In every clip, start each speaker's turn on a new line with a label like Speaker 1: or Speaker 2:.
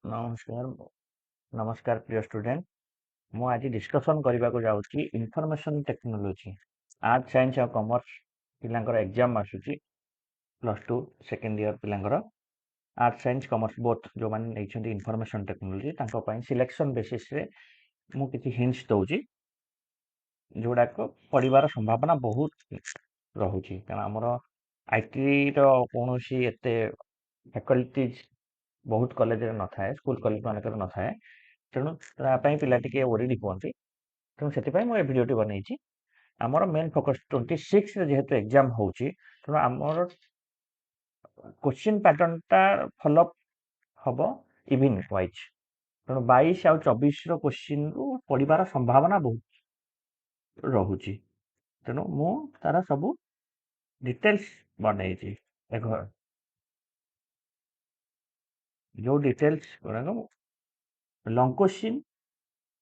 Speaker 1: नमस्कार नमस्कार प्रिय स्टूडेंट मु आज डिस्कशन करने को जाऊँगी इनफॉरमेशन टेक्नोलॉजी आर्ट साइंस और कॉमर्स पिलांकर एग्जाम आसूची +2 सेकेंड ईयर पिलांकर आर्ट साइंस कॉमर्स बोथ जो माने नहीं इनफॉरमेशन टेक्नोलॉजी तांको पई सिलेक्शन बेसिस रे मु किछि हिंट्स दउची जोड़ाक पढ़िबार संभावना बहुत रहुची कारण हमर आईटी रो कोनोसी एते फैकल्टीज बहुत कॉलेज रे न थाए स्कूल कॉलेज मानकर न थाए तेणु तापाई पिला टिके ओरिडी हुअन्ति तेणु ସେଥିପାଇଁ ମୁଁ ଏ ଭିडिଓଟି ବନେଇଛି ଆମର ମେନ୍ ଫୋକସ୍ 26 ରେ ଯେହେତୁ ଏକ୍ଜାମ ହଉଛି ତେଣୁ ଆମର କ୍ୱେଶ୍ଚିନ୍ ପ୍ୟାଟର୍ନଟା ଫଲୋ ହବ ଇଭିନିଂ ୱାଇଜ୍ ତେଣୁ 22 ଆଉ 24 ର କ୍ୱେଶ୍ଚିନ୍ରୁ ପଡ଼ିବାର ସମ୍ଭାବନା ବହୁତ ରହୁଛି ତେଣୁ ମୁଁ ତାର ସବୁ ଡିଟେଲ୍ସ ବନେଇଛି ଦେଖ ଯୋଉ ଡିଟେଲ୍ସ ଗୁଡ଼ାକ ଲଙ୍ଗ क्वेश्चन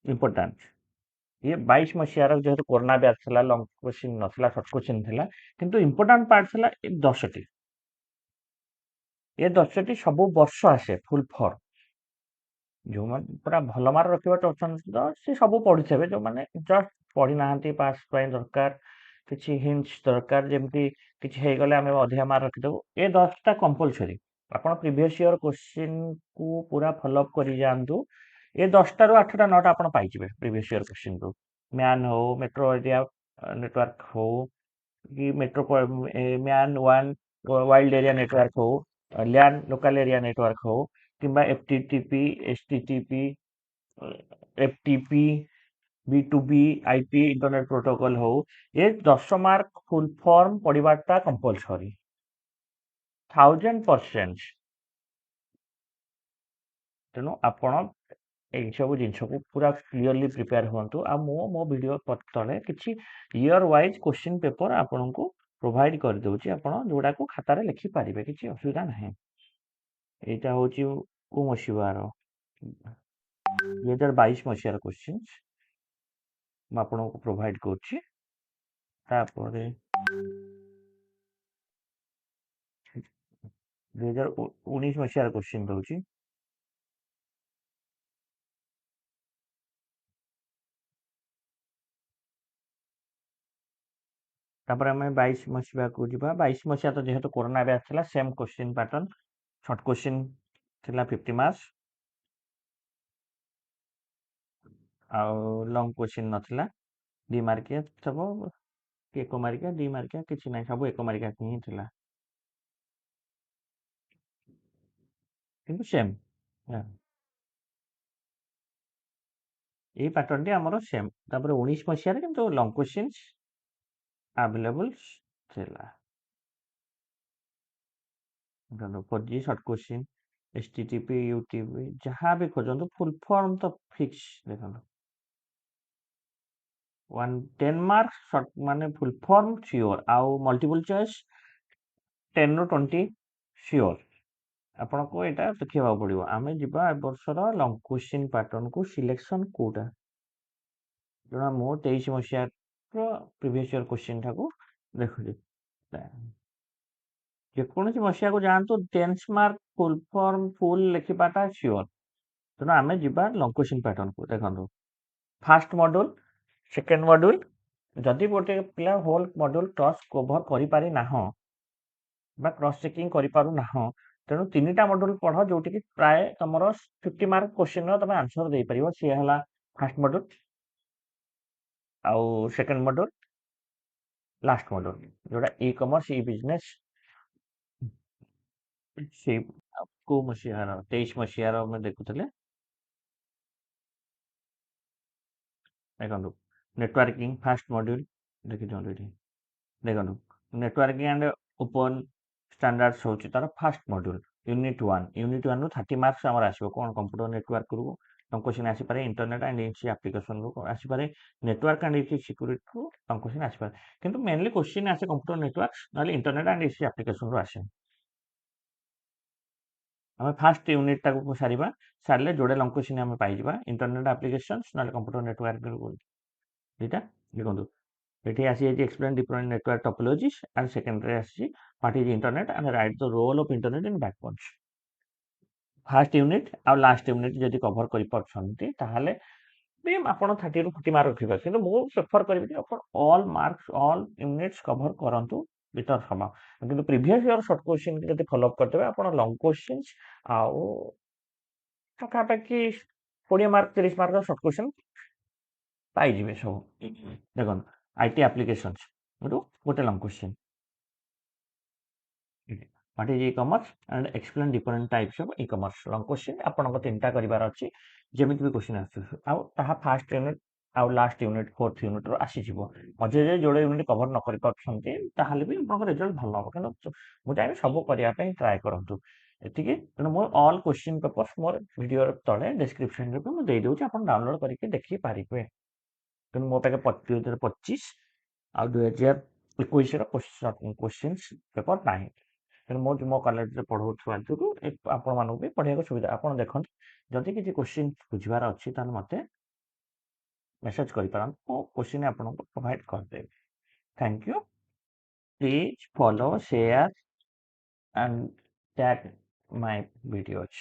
Speaker 1: इम्पोर्टान्ट ये 22 मसीहार जेहेतु कोरोना बैच था लंग क्वेश्चन नथिला शॉर्ट क्वेश्चन थिला किंतु इम्पोर्टान्ट पार्ट थिला 10टी ये 10टी सब वर्ष आसे फुल फॉर्म जो मन पूरा भल मार्क रखिबा चाहछन तो से सब पढिथेबे जो माने जस्ट पढि नाहंती पास पय दरकार किछि हिंट्स दरकार जेमति किछि हे गले हमें अधिक मार्क रखि देबो ए 10टा कंपलसरी आपण प्रीवियस ईयर क्वेश्चन को पूरा फॉलो अप करि जानतु ए 10टा रु 8टा 9टा आपण पाइ जिवे प्रीवियस ईयर क्वेश्चन को मैन हो मेट्रो एरिया नेटवर्क हो कि मेट्रो मैन वन वाइल्ड एरिया नेटवर्क हो लैंड लोकल एरिया नेटवर्क हो किंबा FTTP HTTP FTP B2B IP internet protocol हो ये 10 मार्क फुल फॉर्म पढ़ाटा कंपलसरी 1000%। तेणु आपण एई सब जिनस को पूरा क्लियरली प्रिपेयर हुंतु आ मो वीडियो तले किछि ईयर वाइज क्वेश्चन पेपर आपन को प्रोवाइड कर दउची आपण जोडा को खाता रे लिखि पारिबे किछि असुविधा नाही एटा होची को मसिबार 2022 मसियार क्वेश्चंस म आपन को प्रोवाइड करछि तापरे 2019 मसियार क्वेश्चन दउची तापर हमें 22 मसिया को जिबा 22 मसिया तो जेहेतु कोरोना बैच थिला same question pattern short question थिला 50 मार्क्स आ लॉन्ग क्वेश्चन नथिला 2 मार्किया सब एक मार्किया 2 मार्किया किछि नै सब एक मार्किया ही थिला किंतु सेम ए पैटर्न टी हमरो सेम तापर 19 मसिया रे किंतु लॉन्ग क्वेश्चंस अवेलेबल थिला गनो 4G short question HTTP UTP जहां भी खोजंतु फुल फॉर्म तो फिक्स देखंतु 10 मार्क्स शॉर्ट माने फुल फॉर्म श्योर आउ मल्टीपल चॉइस 10 रो 20 श्योर आपण को एटा देखिबा पड़िबो आमे जिबा वर्षर लॉन्ग क्वेश्चन पैटर्न को सिलेक्शन कोटा जोना मो 23 मसिया रो प्रीवियस ईयर क्वेश्चन था को देखुली जे कोनसी मसिया को जानतो 10 मार्क फुल फॉर्म फुल लिखिबाटा श्योर तेणु आमे जिबा लॉन्ग क्वेश्चन पैटर्न को देखंतु फर्स्ट मॉड्यूल सेकंड मॉड्यूल जदि गोटे पिला होल मॉड्यूल क्रॉस कवर करि पारि नाहो बा क्रॉस चेकिंग करि पारु नाहो तेणु तीनटा मॉड्यूल पढ़ जोटी कि प्राय तमरो 50 मार्क क्वेश्चन रो तमे आंसर दे परिबो से हला फर्स्ट मॉड्यूल आउ सेकंड मॉड्यूल लास्ट मॉड्यूल जोटा ई कॉमर्स ई बिजनेस से को मसिहार 23 मसिहार में देखुतले देखंतु नेटवर्किंग फर्स्ट मॉड्यूल देखि जल्दी देखंतु नेटवर्किंग एंड ओपन स्टैंडर्ड्स होची तार फर्स्ट मॉड्यूल यूनिट 1 नु 30 मार्क्स हमर आसीबो कोन कंप्यूटर नेटवर्क रू क्वेश्चन आसी पारे इंटरनेट एंड इसी एप्लीकेशन रू आसी पारे नेटवर्क एंड इसी सिक्योरिटी रू क्वेश्चन आसी पारे किंतु मेनली क्वेश्चन आसे कंप्यूटर नेटवर्क नाले इंटरनेट एंड इसी एप्लीकेशन रू आसे हमें फर्स्ट यूनिट टाको सारिबा सारले जोडे लॉन्ग क्वेश्चन हमें पाइ जिबा इंटरनेट एप्लीकेशंस नाले कंप्यूटर नेटवर्क रू एटा देखंतु एठी आसी जे explain different network topologies and secondary आसी what is internet and write the role of internet in backbones fast unit आ लास्ट यूनिट जदि कभर करें ताहले भी आपण 30 ରୁ 40 मार्क रखिबा किंतु मु प्रेफर करबी आपण all marks all units cover करंतु वितर समय किंतु प्रीवियस ईयर शॉर्ट क्वेश्चन जदि फॉलो अप करतेबे आपण लॉन्ग क्वेश्चंस आउ पाखापाखि 20 मार्क 30 मार्क शॉर्ट क्वेश्चन पाइजिबे सब देखो आईटी एप्लीकेशंस गोटे long question What is e-commerce and explain different types of e-commerce long question ଆପଣଙ୍କ ତିନିଟା କରିବାର ଅଛି ଯେମିତି ବି କ୍ୱେଶ୍ଚିନ୍ ଆସୁଛି ଆଉ ତାହା ଫାଷ୍ଟ ୟୁନିଟ୍ ଆଉ ଲାଷ୍ଟ ୟୁନିଟ୍ ଫୋର୍ଥ ୟୁନିଟ୍ ରୁ ଆସିଯିବ ମଝିରେ ଯୋଡ଼େ ୟୁନିଟ୍ କଭର ନ କରିପାରୁଛନ୍ତି ତାହେଲେ ବି ଆପଣଙ୍କ ରେଜଲ୍ଟ ଭଲ ହବ କିନ୍ତୁ ମୁଁ ଚାହିଁବି ସବୁ କରିବା ପାଇଁ ଟ୍ରାଏ କରନ୍ତୁ ଏତିକି ତେଣୁ ମୁଁ ଅଲ୍ କ୍ୱେଶ୍ଚିନ୍ ପେପର୍ସ ମୋର ଭିଡ଼ିଓର ତଳେ ଡେସ୍କ୍ରିପସନରେ ବି ମୁଁ ଦେଇଦେଉଛି ଆପଣ ଡାଉନଲୋଡ୍ କରିକି ଦେଖିପାରିବେ ତେଣୁ ମୋ ପାଖେ 2025 ଆଉ 2021ର କ୍ୱେଶ୍ଚିନ୍ସ ପେପର ନାହିଁ ତେଣୁ ମୁଁ ମୋ କଲେଜରେ ପଢ଼ଉଥିବା ଯୋଗୁଁ ଆପଣମାନଙ୍କୁ ବି ପଢ଼ିବାକୁ ସୁବିଧା ଆପଣ ଦେଖନ୍ତୁ ଯଦି କିଛି କ୍ୱେଶ୍ଚିନ୍ ବୁଝିବାର ଅଛି ତାହେଲେ ମୋତେ ମେସେଜ କରିପାରନ୍ତୁ ମୁଁ କ୍ୱେଶ୍ଚିନ୍ ଆପଣଙ୍କୁ ପ୍ରୋଭାଇଡ଼ କରିଦେବି thank you please follow share and tag my videos.